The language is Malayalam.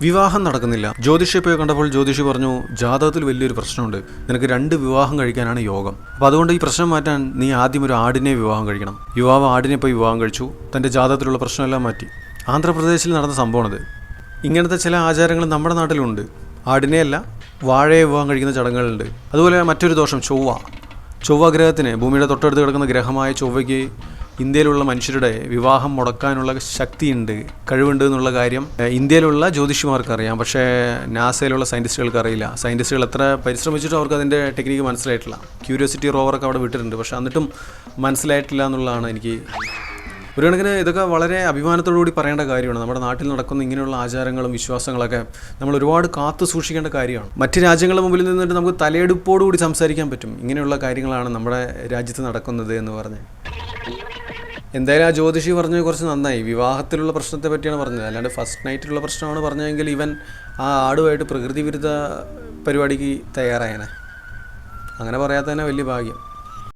വിവാഹം നടക്കുന്നില്ല. ജ്യോതിഷിയെ പോയി കണ്ടപ്പോൾ ജ്യോതിഷി പറഞ്ഞു, ജാതകത്തിൽ വലിയൊരു പ്രശ്നമുണ്ട്, നിനക്ക് 2 വിവാഹം കഴിക്കാനാണ് യോഗം. അപ്പോൾ അതുകൊണ്ട് ഈ പ്രശ്നം മാറ്റാൻ നീ ആദ്യം ഒരു ആടിനെ വിവാഹം കഴിക്കണം. യുവാവ് ആടിനെ പോയി വിവാഹം കഴിച്ചു, തൻ്റെ ജാതകത്തിലുള്ള പ്രശ്നമെല്ലാം മാറ്റി. ആന്ധ്രാപ്രദേശിൽ നടന്ന സംഭവമാണിത്. ഇങ്ങനത്തെ ചില ആചാരങ്ങൾ നമ്മുടെ നാട്ടിലുണ്ട്. ആടിനെയല്ല, വാഴയെ വിവാഹം കഴിക്കുന്ന ചടങ്ങുകളുണ്ട്. അതുപോലെ മറ്റൊരു ദോഷം, ചൊവ്വ ഗ്രഹത്തിന്, ഭൂമിയുടെ തൊട്ടടുത്ത് കിടക്കുന്ന ഗ്രഹമായ ചൊവ്വയ്ക്ക് ഇന്ത്യയിലുള്ള മനുഷ്യരുടെ വിവാഹം മുടക്കാനുള്ള ശക്തിയുണ്ട്, കഴിവുണ്ട് എന്നുള്ള കാര്യം ഇന്ത്യയിലുള്ള ജ്യോതിഷിമാർക്ക് അറിയാം. പക്ഷേ നാസയിലുള്ള സയൻറ്റിസ്റ്റുകൾക്ക് അറിയില്ല. സയൻറ്റിസ്റ്റുകൾ എത്ര പരിശ്രമിച്ചിട്ടും അവർക്ക് അതിൻ്റെ ടെക്നിക്ക് മനസ്സിലായിട്ടില്ല. ക്യൂരിയോസിറ്റി റോവറൊക്കെ അവിടെ വിട്ടിട്ടുണ്ട്, പക്ഷേ എന്നിട്ടും മനസ്സിലായിട്ടില്ല എന്നുള്ളതാണ് എനിക്ക്. ഒരു കണക്കിന് ഇതൊക്കെ വളരെ അഭിമാനത്തോടുകൂടി പറയേണ്ട കാര്യമാണ്. നമ്മുടെ നാട്ടിൽ നടക്കുന്ന ഇങ്ങനെയുള്ള ആചാരങ്ങളും വിശ്വാസങ്ങളൊക്കെ നമ്മൾ ഒരുപാട് കാത്തു സൂക്ഷിക്കേണ്ട കാര്യമാണ്. മറ്റ് രാജ്യങ്ങളുടെ മുമ്പിൽ നിന്നിട്ട് നമുക്ക് തലയെടുപ്പോടുകൂടി സംസാരിക്കാൻ പറ്റും, ഇങ്ങനെയുള്ള കാര്യങ്ങളാണ് നമ്മുടെ രാജ്യത്ത് നടക്കുന്നത് എന്ന് പറഞ്ഞ്. എന്തായാലും ആ ജ്യോതിഷി പറഞ്ഞത് കുറച്ച് നന്നായി. വിവാഹത്തിലുള്ള പ്രശ്നത്തെ പറ്റിയാണ് പറഞ്ഞത്, അല്ലാണ്ട് ഫസ്റ്റ് നൈറ്റിലുള്ള പ്രശ്നമാണ് പറഞ്ഞതെങ്കിൽ ഇവൻ ആ ആടുമായിട്ട് പ്രകൃതി വിരുദ്ധ പരിപാടിക്ക് തയ്യാറായനെ. അങ്ങനെ പറയാത്തതന്നെ വലിയ ഭാഗ്യം.